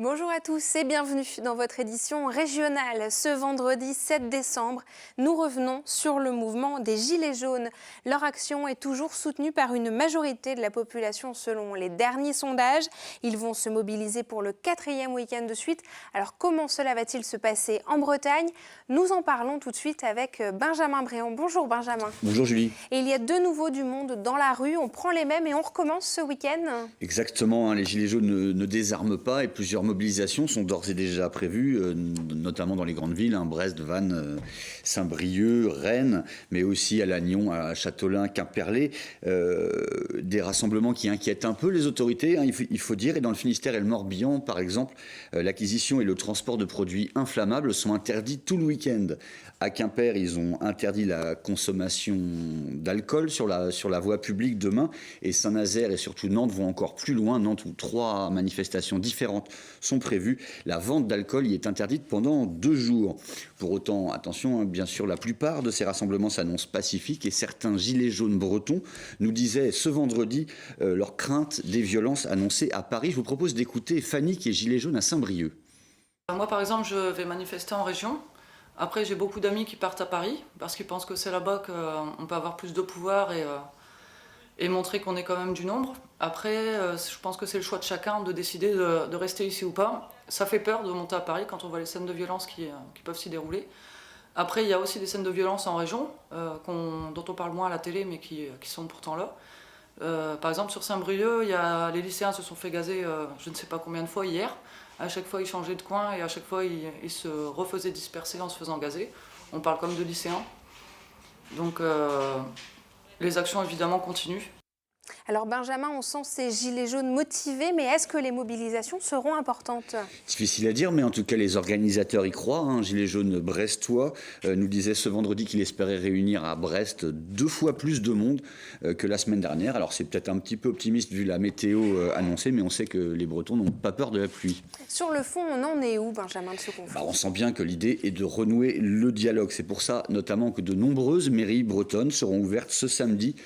Bonjour à tous et bienvenue dans votre édition régionale. Ce vendredi 7 décembre, nous revenons sur le mouvement des Gilets jaunes. Leur action est toujours soutenue par une majorité de la population selon les derniers sondages. Ils vont se mobiliser pour le 4e week-end de suite. Alors comment cela va-t-il se passer en Bretagne? Nous en parlons tout de suite avec Benjamin Bréant. Bonjour Benjamin. Bonjour Julie. Et il y a de nouveau du monde dans la rue. On prend les mêmes et on recommence ce week-end. Exactement, les Gilets jaunes ne désarment pas et plusieurs mobilisations sont d'ores et déjà prévues, notamment dans les grandes villes, Brest, Vannes, Saint-Brieuc, Rennes, mais aussi à Lannion, à Châteaulin, Quimperlé. Des rassemblements qui inquiètent un peu les autorités, il faut dire. Et dans le Finistère et le Morbihan, par exemple, l'acquisition et le transport de produits inflammables sont interdits tout le week-end. À Quimper, ils ont interdit la consommation d'alcool sur la voie publique demain. Et Saint-Nazaire et surtout Nantes vont encore plus loin. Nantes, où 3 manifestations différentes sont prévues. La vente d'alcool y est interdite pendant 2 jours. Pour autant, attention, bien sûr, la plupart de ces rassemblements s'annoncent pacifiques. Et certains gilets jaunes bretons nous disaient ce vendredi leur crainte des violences annoncées à Paris. Je vous propose d'écouter Fanny, qui est gilet jaune à Saint-Brieuc. Moi, par exemple, je vais manifester en région. Après, j'ai beaucoup d'amis qui partent à Paris parce qu'ils pensent que c'est là-bas qu'on peut avoir plus de pouvoir et montrer qu'on est quand même du nombre. Après, je pense que c'est le choix de chacun de décider de rester ici ou pas. Ça fait peur de monter à Paris quand on voit les scènes de violence qui peuvent s'y dérouler. Après, il y a aussi des scènes de violence en région dont on parle moins à la télé mais qui sont pourtant là. Par exemple, sur Saint-Brieuc, les lycéens se sont fait gazer je ne sais pas combien de fois hier. À chaque fois, ils changeaient de coin et à chaque fois, ils se refaisaient disperser en se faisant gazer. On parle comme de lycéens. Donc, les actions, évidemment, continuent. Alors Benjamin, on sent ces gilets jaunes motivés, mais est-ce que les mobilisations seront importantes? Difficile à dire, mais en tout cas les organisateurs y croient. Gilets jaunes brestois nous disait ce vendredi qu'il espérait réunir à Brest 2 fois plus de monde que la semaine dernière. Alors c'est peut-être un petit peu optimiste vu la météo annoncée, mais on sait que les Bretons n'ont pas peur de la pluie. Sur le fond, on en est où, Benjamin, de ce conflit? On sent bien que l'idée est de renouer le dialogue. C'est pour ça notamment que de nombreuses mairies bretonnes seront ouvertes ce samedi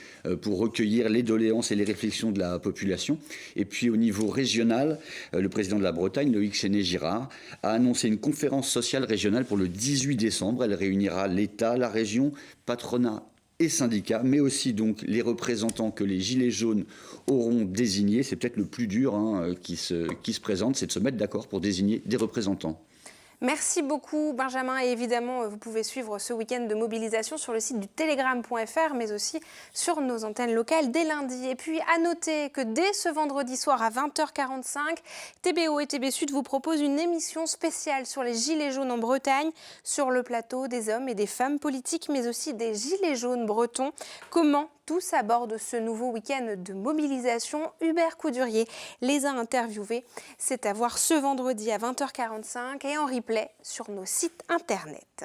pour recueillir les doléances et les réflexions de la population. Et puis au niveau régional, le président de la Bretagne, Loïc Chenet-Girard, a annoncé une conférence sociale régionale pour le 18 décembre. Elle réunira l'État, la région, patronat et syndicats, mais aussi donc les représentants que les Gilets jaunes auront désignés. C'est peut-être le plus dur qui se présente, c'est de se mettre d'accord pour désigner des représentants. Merci beaucoup Benjamin et évidemment vous pouvez suivre ce week-end de mobilisation sur le site du télégramme.fr mais aussi sur nos antennes locales dès lundi. Et puis à noter que dès ce vendredi soir à 20h45, TBO et TB Sud vous proposent une émission spéciale sur les gilets jaunes en Bretagne, sur le plateau des hommes et des femmes politiques mais aussi des gilets jaunes bretons. Comment tous abordent ce nouveau week-end de mobilisation? Hubert Coudurier les a interviewés. C'est à voir ce vendredi à 20h45 et en replay sur nos sites internet.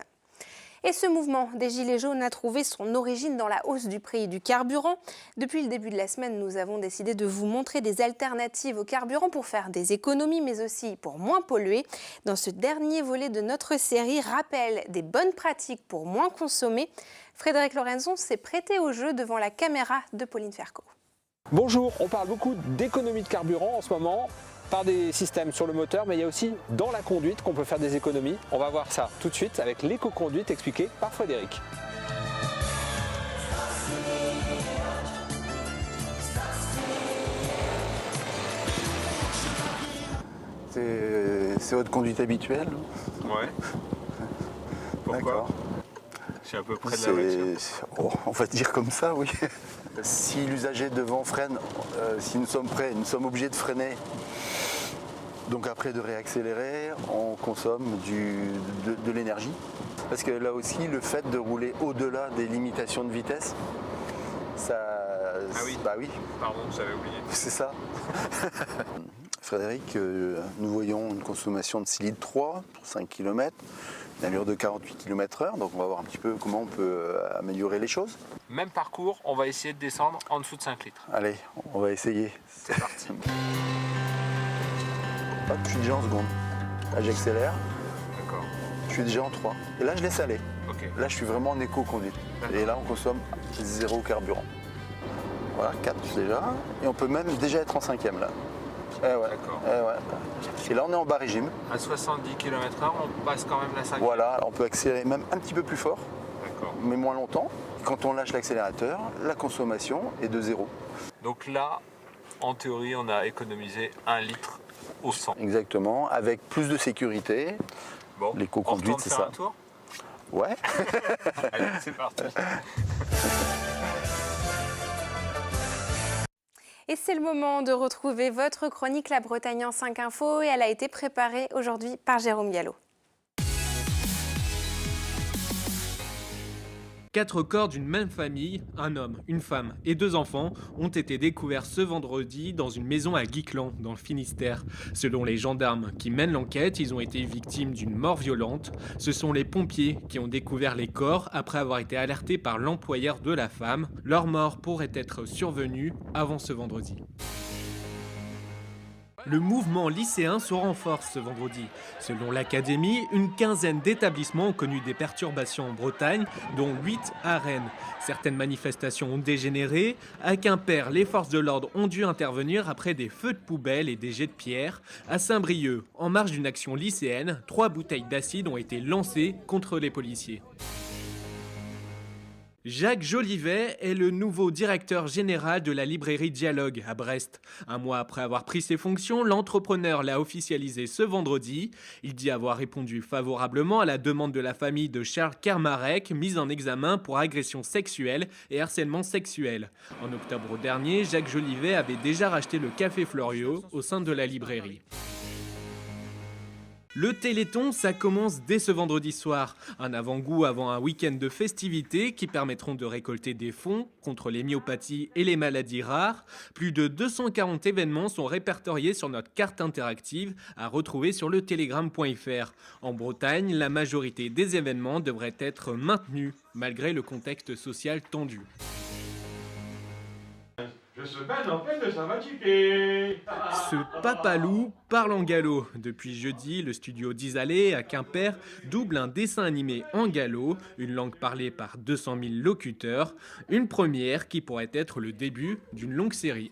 Et ce mouvement des Gilets jaunes a trouvé son origine dans la hausse du prix du carburant. Depuis le début de la semaine, nous avons décidé de vous montrer des alternatives au carburant pour faire des économies, mais aussi pour moins polluer. Dans ce dernier volet de notre série, rappel des bonnes pratiques pour moins consommer. Frédéric Lorenzon s'est prêté au jeu devant la caméra de Pauline Ferco. Bonjour, on parle beaucoup d'économie de carburant en ce moment, par des systèmes sur le moteur, mais il y a aussi dans la conduite qu'on peut faire des économies. On va voir ça tout de suite avec l'éco-conduite expliquée par Frédéric. C'est votre conduite habituelle? Ouais. Pourquoi? D'accord. Je suis à peu près de la voiture. On va dire comme ça, oui. Si l'usager devant freine, si nous sommes prêts, nous sommes obligés de freiner. Donc après de réaccélérer, on consomme de l'énergie. Parce que là aussi, le fait de rouler au-delà des limitations de vitesse, ça... Ah oui. Bah oui. Pardon, j'avais oublié. C'est ça. Frédéric, nous voyons une consommation de 6,3 litres pour 5 km, une allure de 48 km/h, donc on va voir un petit peu comment on peut améliorer les choses. Même parcours, on va essayer de descendre en dessous de 5 litres. Allez, on va essayer. C'est parti. Hop, je suis déjà en seconde. Là, j'accélère. D'accord. Je suis déjà en 3. Et là, je laisse aller. Ok. Là, je suis vraiment en éco-conduite. Et là, on consomme 0 carburant. Voilà, 4 déjà. Et on peut même déjà être en 5e là. Eh ouais. D'accord. Eh ouais. Et là, on est en bas régime. À 70 km/h, on passe quand même la 5. Voilà, alors on peut accélérer même un petit peu plus fort, D'accord. mais moins longtemps. Quand on lâche l'accélérateur, la consommation est de 0. Donc là, en théorie, on a économisé 1 litre au 100. Exactement, avec plus de sécurité. Bon, L'éco-conduite, on retourne c'est faire ça. un tour. Ouais. Allez, c'est parti. Et c'est le moment de retrouver votre chronique La Bretagne en 5 infos et elle a été préparée aujourd'hui par Jérôme Gallo. 4 corps d'une même famille, un homme, une femme et 2 enfants, ont été découverts ce vendredi dans une maison à Guiclan, dans le Finistère. Selon les gendarmes qui mènent l'enquête, ils ont été victimes d'une mort violente. Ce sont les pompiers qui ont découvert les corps après avoir été alertés par l'employeur de la femme. Leur mort pourrait être survenue avant ce vendredi. Le mouvement lycéen se renforce ce vendredi. Selon l'Académie, une quinzaine d'établissements ont connu des perturbations en Bretagne, dont 8 à Rennes. Certaines manifestations ont dégénéré. À Quimper, les forces de l'ordre ont dû intervenir après des feux de poubelle et des jets de pierre. À Saint-Brieuc, en marge d'une action lycéenne, 3 bouteilles d'acide ont été lancées contre les policiers. Jacques Jolivet est le nouveau directeur général de la librairie Dialogue à Brest. Un mois après avoir pris ses fonctions, l'entrepreneur l'a officialisé ce vendredi. Il dit avoir répondu favorablement à la demande de la famille de Charles Kermarek, mise en examen pour agression sexuelle et harcèlement sexuel. En octobre dernier, Jacques Jolivet avait déjà racheté le Café Floriot au sein de la librairie. Le Téléthon, ça commence dès ce vendredi soir. Un avant-goût avant un week-end de festivités qui permettront de récolter des fonds contre les myopathies et les maladies rares. Plus de 240 événements sont répertoriés sur notre carte interactive à retrouver sur le telegram.fr. En Bretagne, la majorité des événements devraient être maintenus malgré le contexte social tendu. Je se baigne en pleine de Saint-Mathieu. Ce papalou parle en gallo. Depuis jeudi, le studio d'Isalé à Quimper double un dessin animé en gallo, une langue parlée par 200 000 locuteurs, une première qui pourrait être le début d'une longue série.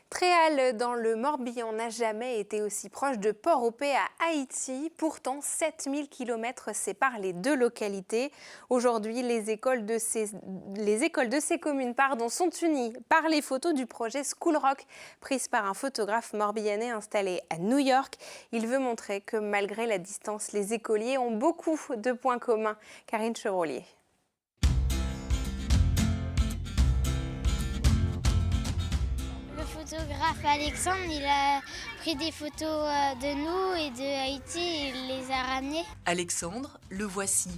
Tréal, dans le Morbihan, n'a jamais été aussi proche de Port-au-Paix à Haïti. Pourtant, 7000 km séparent les deux localités. Aujourd'hui, les écoles de ces communes sont unies par les photos du projet School Rock, prises par un photographe morbihanais installé à New York. Il veut montrer que malgré la distance, les écoliers ont beaucoup de points communs. Karine Chevrolier. Le photographe Alexandre, il a pris des photos de nous et de Haïti et il les a ramenées. Alexandre, le voici.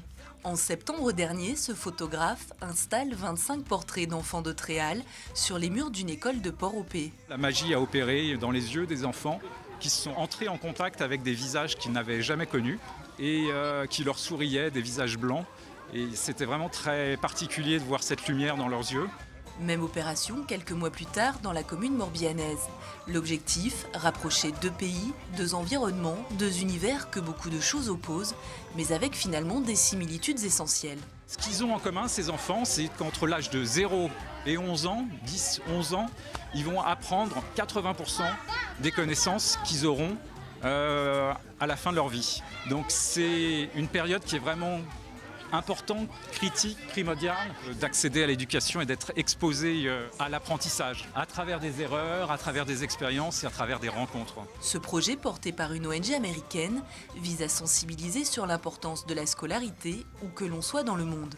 En septembre dernier, ce photographe installe 25 portraits d'enfants de Tréal sur les murs d'une école de Port-au-Paix. La magie a opéré dans les yeux des enfants qui sont entrés en contact avec des visages qu'ils n'avaient jamais connus et qui leur souriaient, des visages blancs. Et c'était vraiment très particulier de voir cette lumière dans leurs yeux. Même opération quelques mois plus tard dans la commune morbihanaise. L'objectif, rapprocher 2 pays, 2 environnements, 2 univers que beaucoup de choses opposent, mais avec finalement des similitudes essentielles. Ce qu'ils ont en commun, ces enfants, c'est qu'entre l'âge de 0 et 11 ans, 10, 11 ans, ils vont apprendre 80% des connaissances qu'ils auront à la fin de leur vie. Donc c'est une période qui est vraiment important, critique, primordial, d'accéder à l'éducation et d'être exposé à l'apprentissage, à travers des erreurs, à travers des expériences et à travers des rencontres. Ce projet, porté par une ONG américaine, vise à sensibiliser sur l'importance de la scolarité où que l'on soit dans le monde.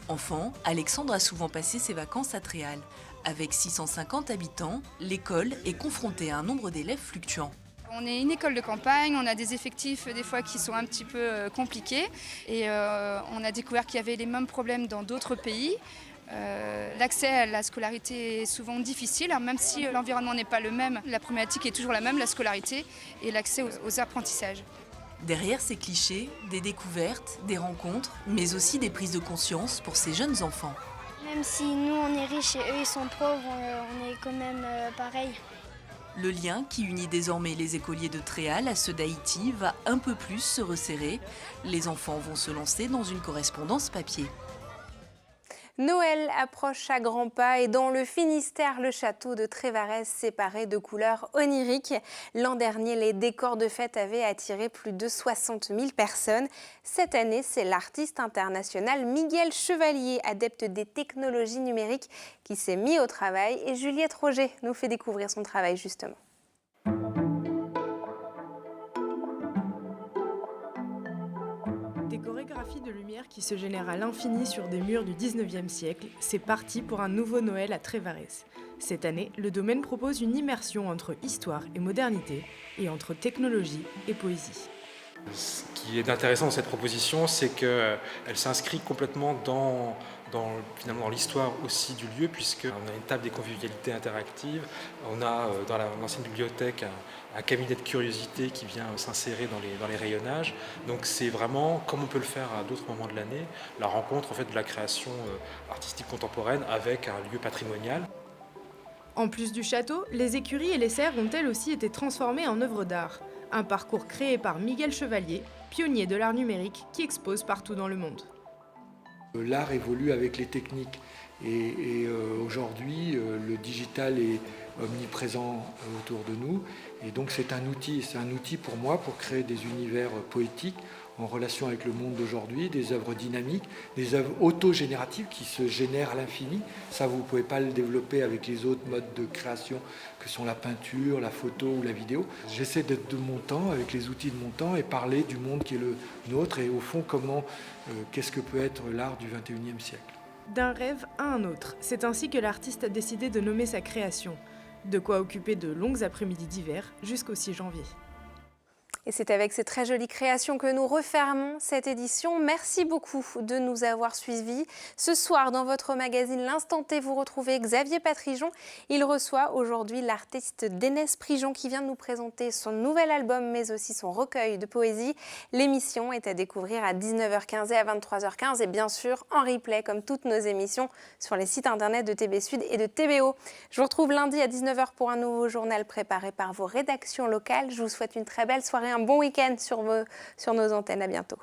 Enfant, Alexandre a souvent passé ses vacances à Tréal. Avec 650 habitants, l'école est confrontée à un nombre d'élèves fluctuant. On est une école de campagne, on a des effectifs des fois qui sont un petit peu compliqués et on a découvert qu'il y avait les mêmes problèmes dans d'autres pays. L'accès à la scolarité est souvent difficile, même si l'environnement n'est pas le même. La problématique est toujours la même, la scolarité et l'accès aux apprentissages. Derrière ces clichés, des découvertes, des rencontres, mais aussi des prises de conscience pour ces jeunes enfants. Même si nous on est riches et eux ils sont pauvres, on est quand même pareil. Le lien qui unit désormais les écoliers de Tréal à ceux d'Haïti va un peu plus se resserrer. Les enfants vont se lancer dans une correspondance papier. Noël approche à grands pas et dans le Finistère, le château de Trévarez séparé de couleurs oniriques. L'an dernier, les décors de fête avaient attiré plus de 60 000 personnes. Cette année, c'est l'artiste international Miguel Chevalier, adepte des technologies numériques, qui s'est mis au travail et Juliette Roger nous fait découvrir son travail justement. Des chorégraphies de lumière qui se génèrent à l'infini sur des murs du 19e siècle, c'est parti pour un nouveau Noël à Trévarez. Cette année, le domaine propose une immersion entre histoire et modernité, et entre technologie et poésie. Ce qui est intéressant dans cette proposition, c'est qu'elle s'inscrit complètement dans l'histoire aussi du lieu, puisqu'on a une table des convivialités interactives, on a dans l'ancienne bibliothèque un cabinet de curiosité qui vient s'insérer dans les rayonnages. Donc c'est vraiment, comme on peut le faire à d'autres moments de l'année, la rencontre en fait, de la création artistique contemporaine avec un lieu patrimonial. En plus du château, les écuries et les serres ont elles aussi été transformées en œuvres d'art. Un parcours créé par Miguel Chevalier, pionnier de l'art numérique qui expose partout dans le monde. L'art évolue avec les techniques et aujourd'hui le digital est omniprésent autour de nous et donc c'est un outil pour moi pour créer des univers poétiques en relation avec le monde d'aujourd'hui, des œuvres dynamiques, des œuvres autogénératives qui se génèrent à l'infini. Ça, vous ne pouvez pas le développer avec les autres modes de création que sont la peinture, la photo ou la vidéo. J'essaie d'être de mon temps, avec les outils de mon temps, et parler du monde qui est le nôtre et au fond, qu'est-ce que peut être l'art du XXIe siècle. D'un rêve à un autre, c'est ainsi que l'artiste a décidé de nommer sa création. De quoi occuper de longues après-midi d'hiver jusqu'au 6 janvier. Et c'est avec ces très jolies créations que nous refermons cette édition. Merci beaucoup de nous avoir suivis. Ce soir, dans votre magazine L'Instant T, vous retrouvez Xavier Patrijon. Il reçoit aujourd'hui l'artiste Dénès Prigent qui vient de nous présenter son nouvel album, mais aussi son recueil de poésie. L'émission est à découvrir à 19h15 et à 23h15 et bien sûr en replay, comme toutes nos émissions, sur les sites internet de TB Sud et de TBO. Je vous retrouve lundi à 19h pour un nouveau journal préparé par vos rédactions locales. Je vous souhaite une très belle soirée, un bon week-end sur nos antennes. À bientôt.